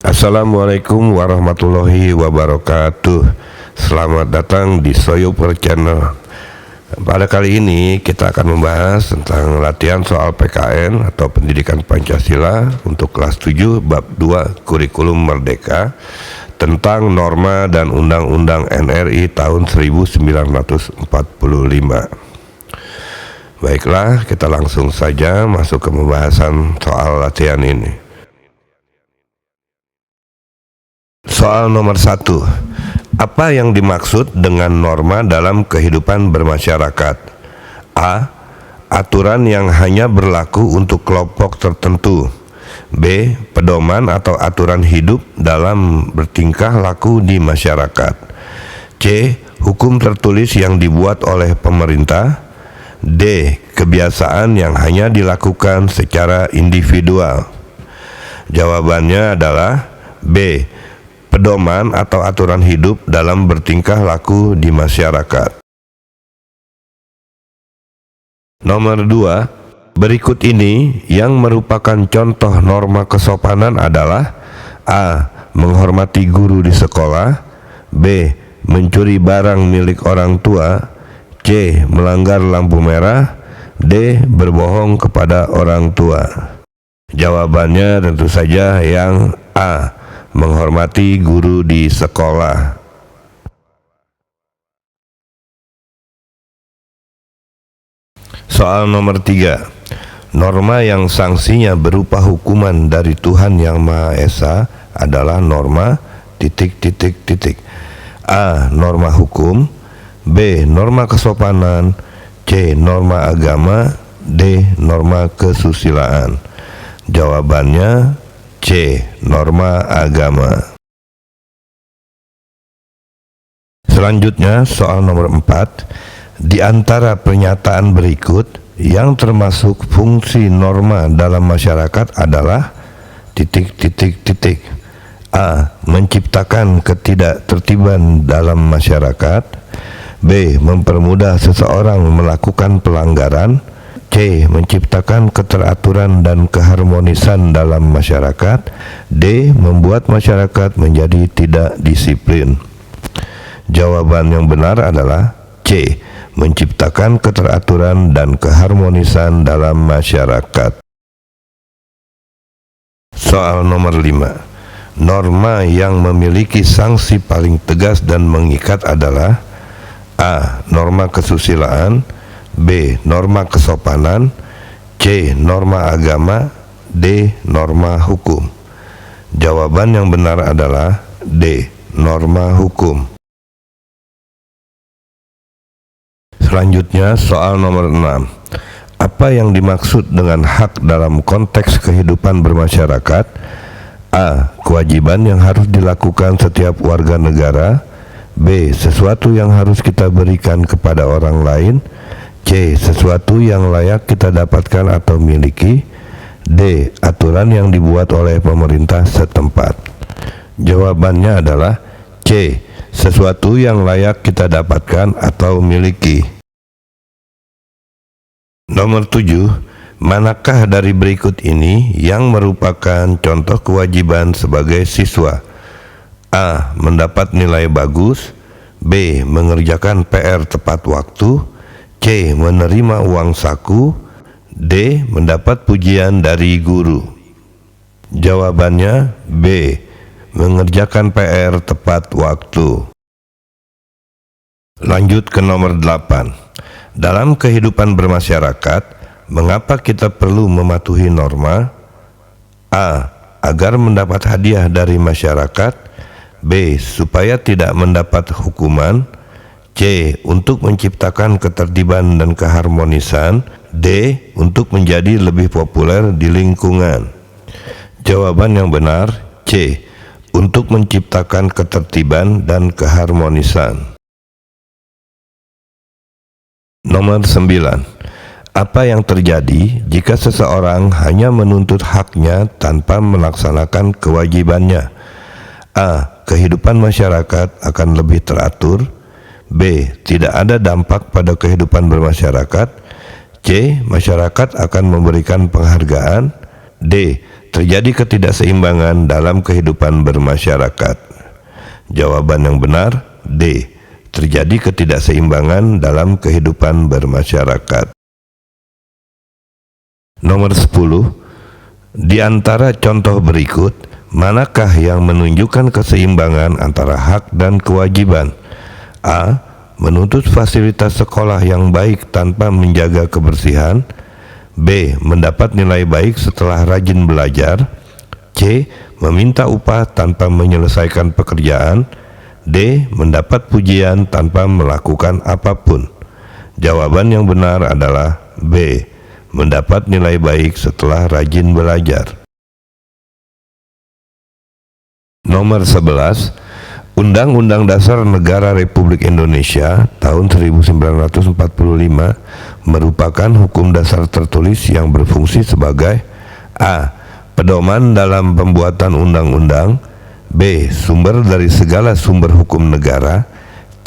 Assalamualaikum warahmatullahi wabarakatuh. Selamat datang di Soyuper Channel. Pada kali ini kita akan membahas tentang latihan soal PKN atau Pendidikan Pancasila untuk kelas 7 bab 2 Kurikulum Merdeka tentang norma dan Undang-Undang NRI tahun 1945. Baiklah, kita langsung saja masuk ke pembahasan soal latihan ini. Soal nomor 1. Apa yang dimaksud dengan norma dalam kehidupan bermasyarakat? A. Aturan yang hanya berlaku untuk kelompok tertentu. B. Pedoman atau aturan hidup dalam bertingkah laku di masyarakat. C. Hukum tertulis yang dibuat oleh pemerintah. D. Kebiasaan yang hanya dilakukan secara individual. Jawabannya adalah B. Pedoman atau aturan hidup dalam bertingkah laku di masyarakat. Nomor 2. Berikut ini yang merupakan contoh norma kesopanan adalah A. Menghormati guru di sekolah. B. Mencuri barang milik orang tua. C. Melanggar lampu merah. D. Berbohong kepada orang tua. Jawabannya tentu saja yang A. Menghormati guru di sekolah. Soal nomor 3. Norma yang sanksinya berupa hukuman dari Tuhan Yang Maha Esa adalah norma ... A. Norma hukum. B. Norma kesopanan. C. Norma agama. D. Norma kesusilaan. Jawabannya C. Norma agama. Selanjutnya soal nomor 4. Di antara pernyataan berikut yang termasuk fungsi norma dalam masyarakat adalah ... A. Menciptakan ketidaktertiban dalam masyarakat. B. Mempermudah seseorang melakukan pelanggaran. C. Menciptakan keteraturan dan keharmonisan dalam masyarakat. D. Membuat masyarakat menjadi tidak disiplin. Jawaban yang benar adalah C. Menciptakan keteraturan dan keharmonisan dalam masyarakat. Soal nomor 5. Norma yang memiliki sanksi paling tegas dan mengikat adalah A. Norma kesusilaan. B. Norma kesopanan. C. Norma agama. D. Norma hukum. Jawaban yang benar adalah D. Norma hukum. Selanjutnya soal nomor 6. Apa yang dimaksud dengan hak dalam konteks kehidupan bermasyarakat? A. Kewajiban yang harus dilakukan setiap warga negara. B. Sesuatu yang harus kita berikan kepada orang lain. C. Sesuatu yang layak kita dapatkan atau miliki. D. Aturan yang dibuat oleh pemerintah setempat. Jawabannya adalah C. Sesuatu yang layak kita dapatkan atau miliki. Nomor 7. Manakah dari berikut ini yang merupakan contoh kewajiban sebagai siswa? A. Mendapat nilai bagus. B. Mengerjakan PR tepat waktu. C. Menerima uang saku. D. Mendapat pujian dari guru. Jawabannya B. Mengerjakan PR tepat waktu. Lanjut ke nomor 8. Dalam kehidupan bermasyarakat, mengapa kita perlu mematuhi norma? A. Agar mendapat hadiah dari masyarakat. B. Supaya tidak mendapat hukuman. C. Untuk menciptakan ketertiban dan keharmonisan. D. Untuk menjadi lebih populer di lingkungan. Jawaban yang benar C. Untuk menciptakan ketertiban dan keharmonisan. Nomor 9. Apa yang terjadi jika seseorang hanya menuntut haknya tanpa melaksanakan kewajibannya? A. Kehidupan masyarakat akan lebih teratur. B. Tidak ada dampak pada kehidupan bermasyarakat. C. Masyarakat akan memberikan penghargaan. D. Terjadi ketidakseimbangan dalam kehidupan bermasyarakat. Jawaban yang benar D. Terjadi ketidakseimbangan dalam kehidupan bermasyarakat. Nomor 10. Di antara contoh berikut, manakah yang menunjukkan keseimbangan antara hak dan kewajiban? A. Menuntut fasilitas sekolah yang baik tanpa menjaga kebersihan. B. Mendapat nilai baik setelah rajin belajar. C. Meminta upah tanpa menyelesaikan pekerjaan. D. Mendapat pujian tanpa melakukan apapun. Jawaban yang benar adalah B. Mendapat nilai baik setelah rajin belajar. Nomor 11. Undang-Undang Dasar Negara Republik Indonesia tahun 1945 merupakan hukum dasar tertulis yang berfungsi sebagai A. Pedoman dalam pembuatan undang-undang. B. Sumber dari segala sumber hukum negara.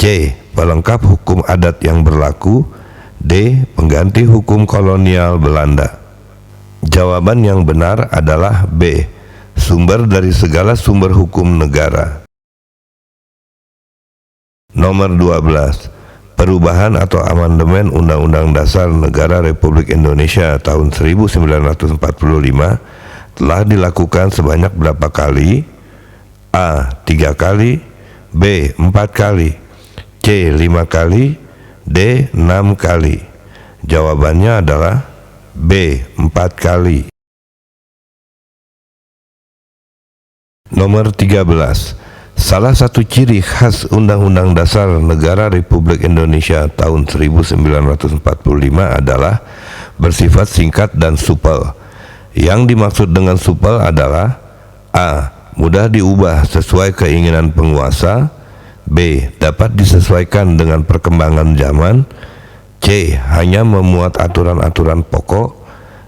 C. Pelengkap hukum adat yang berlaku. D. Pengganti hukum kolonial Belanda. Jawaban yang benar adalah B. Sumber dari segala sumber hukum negara. Nomor 12. Perubahan atau amandemen Undang-Undang Dasar Negara Republik Indonesia tahun 1945 telah dilakukan sebanyak berapa kali? A. 3 kali. B. 4 kali. C. 5 kali. D. 6 kali. Jawabannya adalah B. 4 kali. Nomor 13. Salah satu ciri khas Undang-Undang Dasar Negara Republik Indonesia tahun 1945 adalah bersifat singkat dan supel. Yang dimaksud dengan supel adalah A. Mudah diubah sesuai keinginan penguasa. B. Dapat disesuaikan dengan perkembangan zaman. C. Hanya memuat aturan-aturan pokok.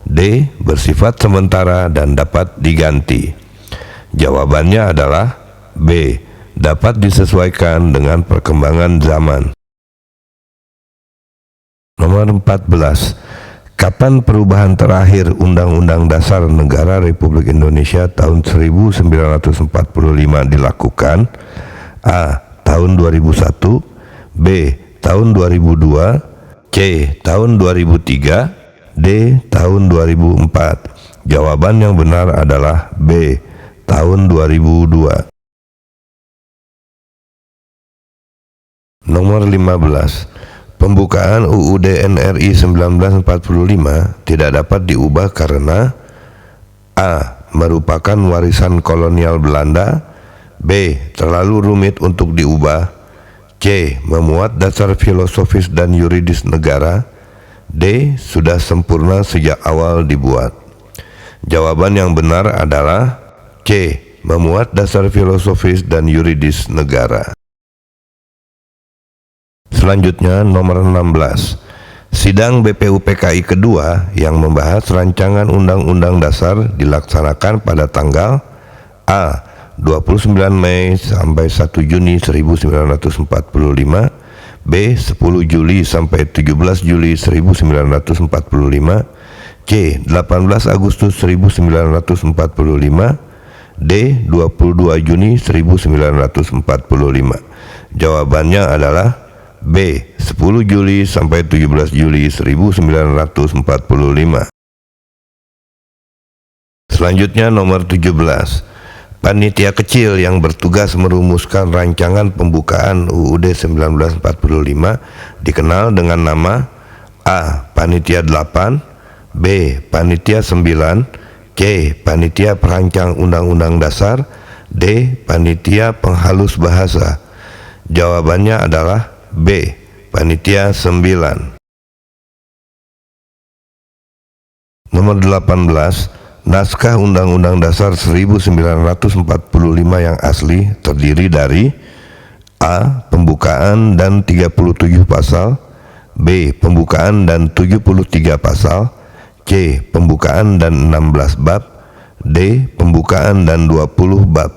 D. Bersifat sementara dan dapat diganti. Jawabannya adalah B. Dapat disesuaikan dengan perkembangan zaman. Nomor 14. Kapan perubahan terakhir Undang-Undang Dasar Negara Republik Indonesia tahun 1945 dilakukan? A. Tahun 2001. B. Tahun 2002. C. Tahun 2003. D. Tahun 2004. Jawaban yang benar adalah B. Tahun 2002. Nomor 15. Pembukaan UUD NRI 1945 tidak dapat diubah karena A. Merupakan warisan kolonial Belanda. B. Terlalu rumit untuk diubah. C. Memuat dasar filosofis dan yuridis negara. D. Sudah sempurna sejak awal dibuat. Jawaban yang benar adalah C. Memuat dasar filosofis dan yuridis negara. Selanjutnya nomor 16. Sidang BPUPKI kedua yang membahas rancangan Undang-Undang Dasar dilaksanakan pada tanggal A. 29 Mei sampai 1 Juni 1945. B. 10 Juli sampai 17 Juli 1945. C. 18 Agustus 1945. D. 22 Juni 1945. Jawabannya adalah B. 10 Juli sampai 17 Juli 1945. Selanjutnya nomor 17. Panitia kecil yang bertugas merumuskan rancangan pembukaan UUD 1945 dikenal dengan nama A. Panitia 8. B. Panitia 9. C. Panitia Perancang Undang-Undang Dasar. D. Panitia Penghalus Bahasa. Jawabannya adalah B. Panitia 9. Nomor 18. Naskah Undang-Undang Dasar 1945 yang asli terdiri dari A. Pembukaan dan 37 pasal. B. Pembukaan dan 73 pasal. C. Pembukaan dan 16 bab. D. Pembukaan dan 20 bab.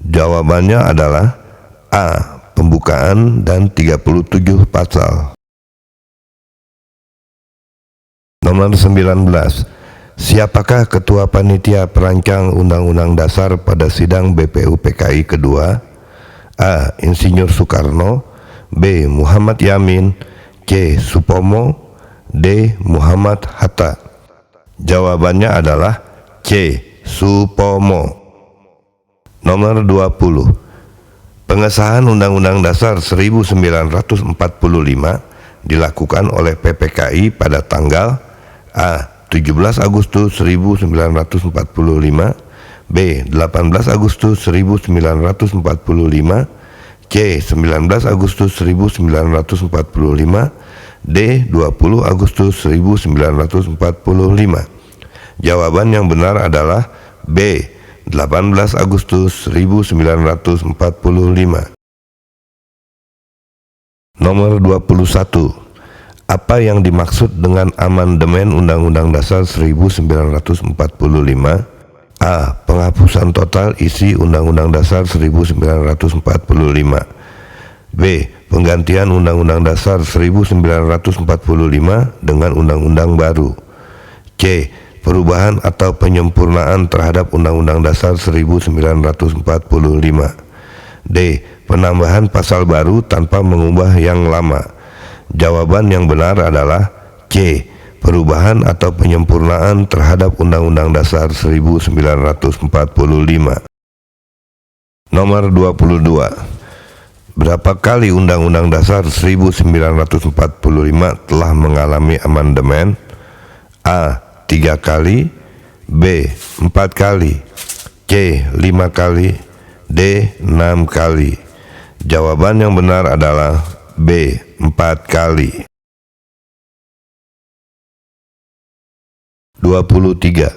Jawabannya adalah A. Pembukaan dan 37 pasal. Nomor 19. Siapakah Ketua Panitia Perancang Undang-Undang Dasar pada sidang BPUPKI kedua? A. Insinyur Soekarno, B. Muhammad Yamin, C. Supomo, D. Muhammad Hatta. Jawabannya adalah C. Supomo. Nomor 20. Pengesahan Undang-Undang Dasar 1945 dilakukan oleh PPKI pada tanggal A. 17 Agustus 1945, B. 18 Agustus 1945, C. 19 Agustus 1945, D. 20 Agustus 1945. Jawaban yang benar adalah B. 18 Agustus 1945. Nomor 21. Apa yang dimaksud dengan amandemen Undang-Undang Dasar 1945? A. Penghapusan total isi Undang-Undang Dasar 1945. B. Penggantian Undang-Undang Dasar 1945 dengan Undang-Undang baru. C. Perubahan atau penyempurnaan terhadap Undang-Undang Dasar 1945. D. Penambahan pasal baru tanpa mengubah yang lama. Jawaban yang benar adalah C. Perubahan atau penyempurnaan terhadap Undang-Undang Dasar 1945. Nomor 22. Berapa kali Undang-Undang Dasar 1945 telah mengalami amandemen? A. 3 kali, B. 4 kali, C. 5 kali, D. 6 kali. Jawaban yang benar adalah B. 4 kali. 23.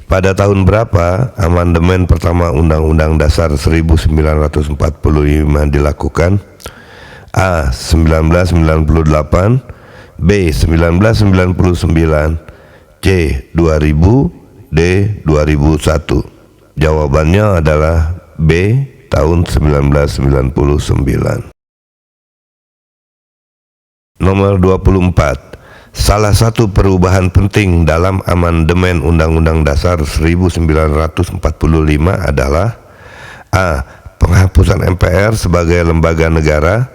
Pada tahun berapa amandemen pertama Undang-Undang Dasar 1945 dilakukan? A. 1998, B. 1999, C. 2000, D. 2001. Jawabannya adalah B. Tahun 1999. Nomor 24. Salah satu perubahan penting dalam amandemen Undang-Undang Dasar 1945 adalah A. Penghapusan MPR sebagai lembaga negara,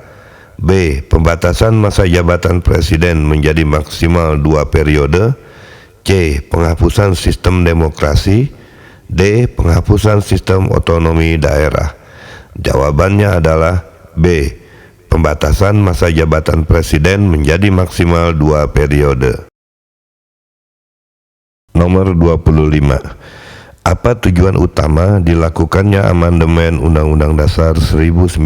B. Pembatasan masa jabatan presiden menjadi maksimal 2 periode, C. Penghapusan sistem demokrasi, D. Penghapusan sistem otonomi daerah. Jawabannya adalah B. Pembatasan masa jabatan presiden menjadi maksimal 2 periode. Nomor 25. Apa tujuan utama dilakukannya amandemen Undang-Undang Dasar 1945?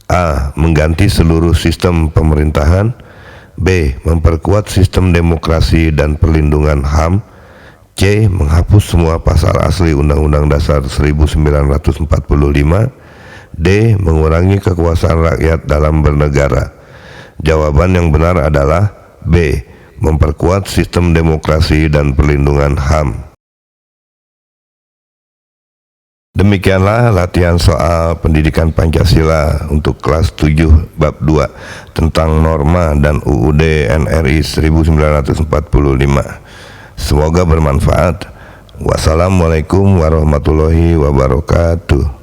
A. Mengganti seluruh sistem pemerintahan, B. Memperkuat sistem demokrasi dan perlindungan HAM, C. Menghapus semua pasal asli Undang-Undang Dasar 1945, D. Mengurangi kekuasaan rakyat dalam bernegara. Jawaban yang benar adalah B. Memperkuat sistem demokrasi dan perlindungan HAM. Demikianlah latihan soal pendidikan Pancasila untuk kelas 7 bab 2 tentang norma dan UUD NRI 1945. Semoga bermanfaat. Wassalamualaikum warahmatullahi wabarakatuh.